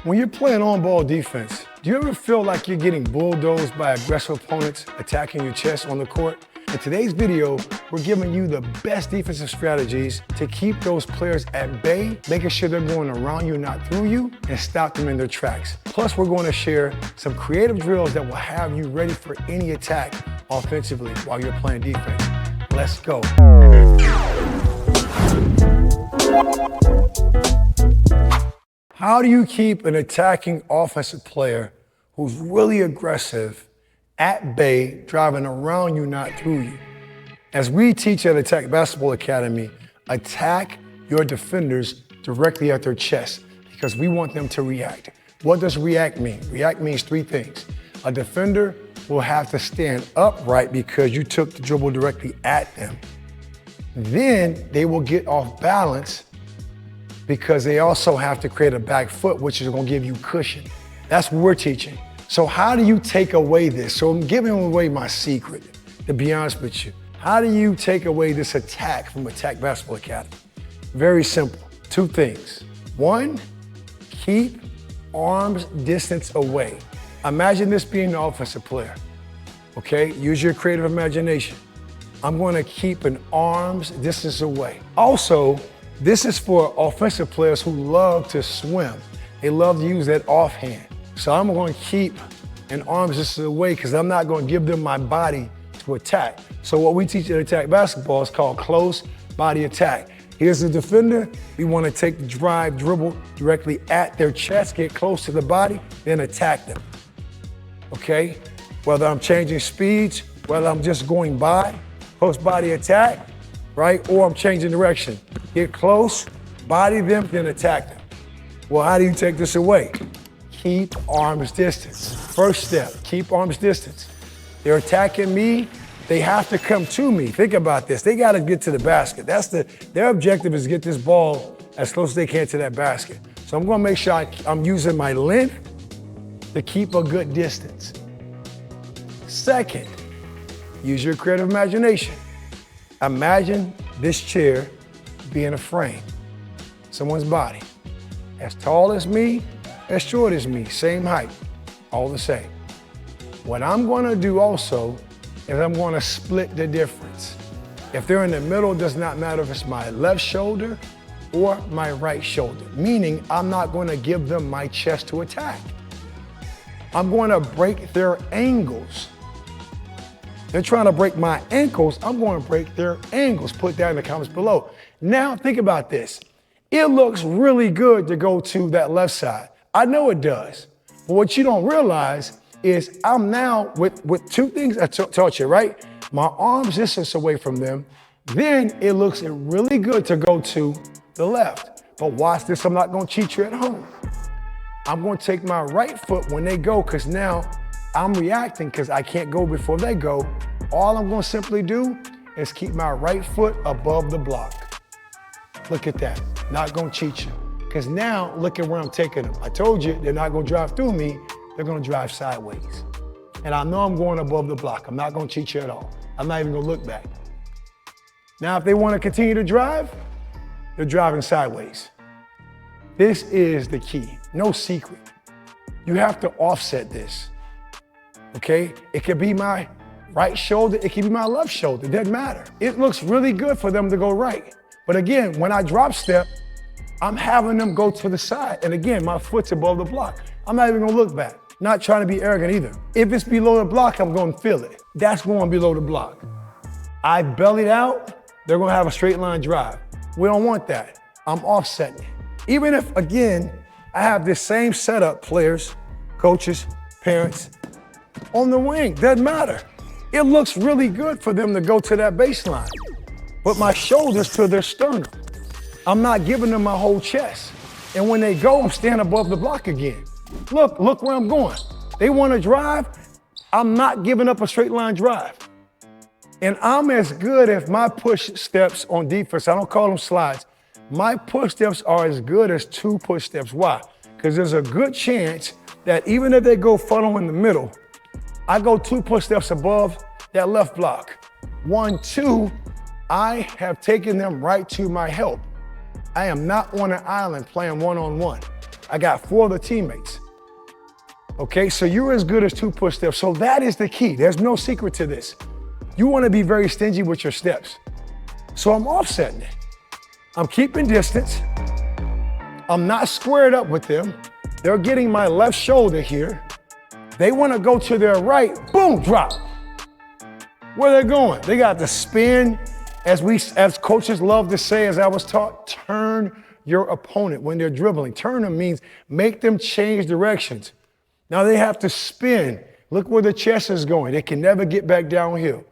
When you're playing on-ball defense, do you ever feel like you're getting bulldozed by aggressive opponents attacking your chest on the court? In today's video, we're giving you the best defensive strategies to keep those players at bay, making sure they're going around you, not through you, and stop them in their tracks. Plus, we're going to share some creative drills that will have you ready for any attack offensively while you're playing defense. Let's go. How do you keep an attacking offensive player who's really aggressive at bay, driving around you, not through you? As we teach at Attack Basketball Academy, attack your defenders directly at their chest because we want them to react. What does react mean? React means three things. A defender will have to stand upright because you took the dribble directly at them. Then they will get off balance because they also have to create a back foot, which is gonna give you cushion. That's what we're teaching. So how do you take away this? So I'm giving away my secret, to be honest with you. How do you take away this attack from Attack Basketball Academy? Very simple, two things. One, keep arm's distance away. Imagine this being the offensive player, okay? Use your creative imagination. I'm gonna keep an arm's distance away. Also, this is for offensive players who love to swim. They love to use that offhand. So I'm going to keep an arm's distance away because I'm not going to give them my body to attack. So what we teach at Attack Basketball is called close body attack. Here's the defender. We want to take the dribble directly at their chest, get close to the body, then attack them. Okay? Whether I'm changing speeds, whether I'm just going by, close body attack, right? Or I'm changing direction. Get close, body them, then attack them. Well, how do you take this away? Keep arm's distance. First step, keep arm's distance. They're attacking me, they have to come to me. Think about this, they gotta get to the basket. Their objective is to get this ball as close as they can to that basket. So I'm gonna make sure I'm using my length to keep a good distance. Second, use your creative imagination. Imagine this chair being a frame, someone's body. As tall as me, as short as me, same height, all the same. What I'm gonna do also is I'm gonna split the difference. If they're in the middle, it does not matter if it's my left shoulder or my right shoulder, meaning I'm not gonna give them my chest to attack. I'm gonna break their angles. They're trying to break my ankles, I'm going to break their angles. Put that in the comments below. Now think about this. It looks really good to go to that left side. I know it does. But what you don't realize is I'm now with two things I taught you, right? My arm's distance away from them. Then it looks really good to go to the left. But watch this, I'm not going to cheat you at home. I'm going to take my right foot when they go because now I'm reacting because I can't go before they go. All I'm going to simply do is keep my right foot above the block. Look at that. Not going to cheat you. Because now, look at where I'm taking them. I told you they're not going to drive through me. They're going to drive sideways. And I know I'm going above the block. I'm not going to cheat you at all. I'm not even going to look back. Now, if they want to continue to drive, they're driving sideways. This is the key. No secret. You have to offset this. Okay? It could be my right shoulder, it could be my left shoulder, it doesn't matter. It looks really good for them to go right. But again, when I drop step, I'm having them go to the side. And again, my foot's above the block. I'm not even gonna look back. Not trying to be arrogant either. If it's below the block, I'm gonna feel it. That's going below the block. I bellied out, they're gonna have a straight line drive. We don't want that. I'm offsetting it. Even if, again, I have this same setup, players, coaches, parents, on the wing, doesn't matter. It looks really good for them to go to that baseline. But my shoulders to their sternum. I'm not giving them my whole chest. And when they go, I'm standing above the block again. Look where I'm going. They want to drive, I'm not giving up a straight line drive. And I'm as good as my push steps on defense. I don't call them slides. My push steps are as good as two push steps. Why? Because there's a good chance that even if they go funnel in the middle, I go two push steps above that left block. 1, 2, I have taken them right to my help. I am not on an island playing one-on-one. I got 4 other teammates. Okay, so you're as good as 2 push steps. So that is the key. There's no secret to this. You wanna be very stingy with your steps. So I'm offsetting it. I'm keeping distance. I'm not squared up with them. They're getting my left shoulder here. They wanna go to their right, boom, drop. Where they're going? They got to spin, as coaches love to say, as I was taught, turn your opponent when they're dribbling. Turn them means make them change directions. Now they have to spin. Look where the chest is going. They can never get back downhill.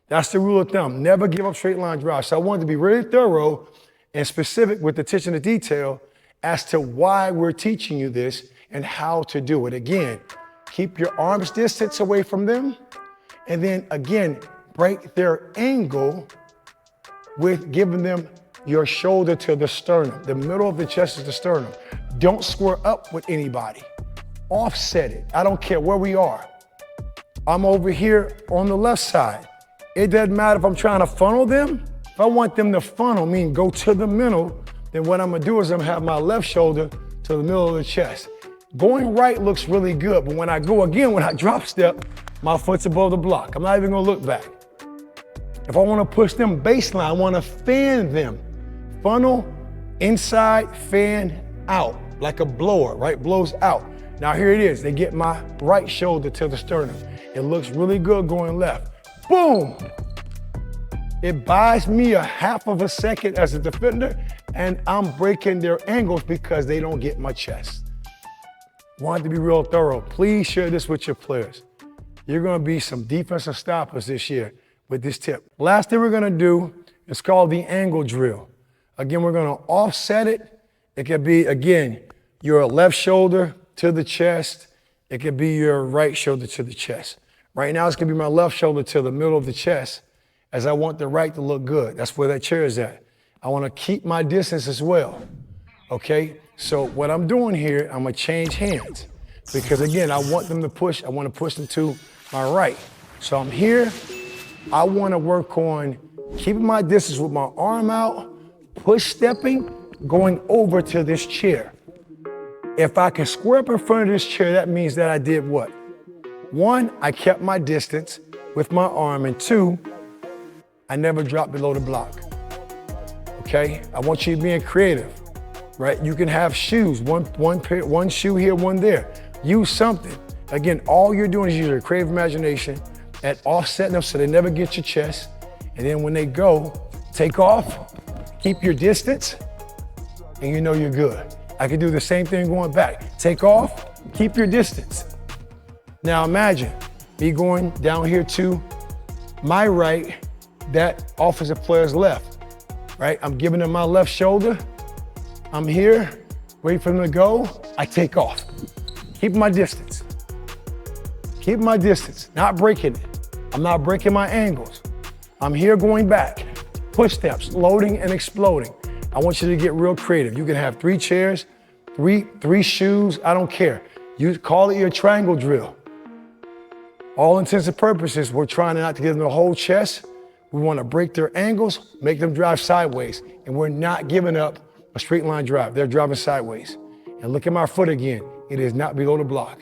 That's the rule of thumb. Never give up straight line drives. So I wanted to be really thorough and specific with the attention to detail as to why we're teaching you this and how to do it. Again, keep your arms distance away from them. And then again, break their angle with giving them your shoulder to the sternum. The middle of the chest is the sternum. Don't square up with anybody. Offset it. I don't care where we are. I'm over here on the left side. It doesn't matter if I'm trying to funnel them. If I want them to funnel, mean go to the middle, then what I'm gonna do is I'm gonna have my left shoulder to the middle of the chest. Going right looks really good, but when I go again, when I drop step, my foot's above the block. I'm not even gonna look back. If I wanna push them baseline, I wanna fan them. Funnel, inside, fan, out, like a blower, right? Blows out. Now here it is, they get my right shoulder to the sternum. It looks really good going left. Boom! It buys me a half of a second as a defender, and I'm breaking their angles because they don't get my chest. Want to be real thorough. Please share this with your players. You're gonna be some defensive stoppers this year with this tip. Last thing we're gonna do is called the angle drill. Again, we're gonna offset it. It could be, again, your left shoulder to the chest. It could be your right shoulder to the chest. Right now, it's gonna be my left shoulder to the middle of the chest, as I want the right to look good. That's where that chair is at. I wanna keep my distance as well, okay? So what I'm doing here, I'm gonna change hands. Because again, I want them to push, I wanna push them to my right. So I'm here, I wanna work on keeping my distance with my arm out, push stepping, going over to this chair. If I can square up in front of this chair, that means that I did what? 1, I kept my distance with my arm, and 2, I never dropped below the block, okay? I want you being creative, right? You can have shoes, one shoe here, one there. Use something. Again, all you're doing is use your creative imagination at offsetting them so they never get your chest. And then when they go, take off, keep your distance, and you know you're good. I can do the same thing going back. Take off, keep your distance. Now imagine me going down here to my right, that offensive player's left, right? I'm giving them my left shoulder. I'm here, wait for them to go. I take off. Keep my distance. Keep my distance, not breaking it. I'm not breaking my angles. I'm here going back. Push steps, loading and exploding. I want you to get real creative. You can have 3 chairs, three shoes, I don't care. You call it your triangle drill. All intents and purposes, we're trying not to give them the whole chest. We want to break their angles, make them drive sideways, and we're not giving up a straight line drive. They're driving sideways. And look at my foot again. It is not below the block.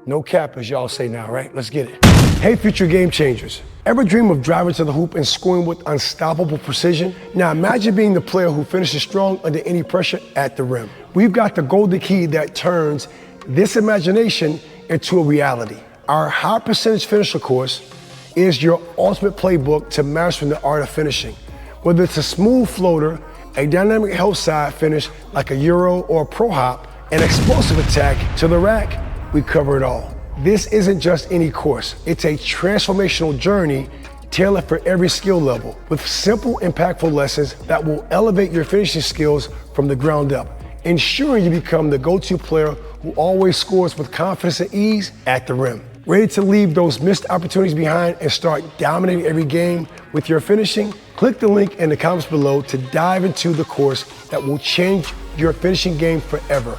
No cap, as y'all say now, right? Let's get it. Hey, future game changers. Ever dream of driving to the hoop and scoring with unstoppable precision? Now imagine being the player who finishes strong under any pressure at the rim. We've got the golden key that turns this imagination into a reality. Our high percentage finisher course is your ultimate playbook to mastering the art of finishing. Whether it's a smooth floater, a dynamic help side finish like a Euro or a Pro Hop, an explosive attack to the rack, we cover it all. This isn't just any course. It's a transformational journey tailored for every skill level with simple, impactful lessons that will elevate your finishing skills from the ground up, ensuring you become the go-to player who always scores with confidence and ease at the rim. Ready to leave those missed opportunities behind and start dominating every game with your finishing? Click the link in the comments below to dive into the course that will change your finishing game forever.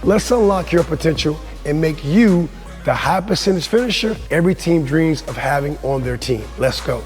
Let's unlock your potential and make you the high percentage finisher every team dreams of having on their team. Let's go.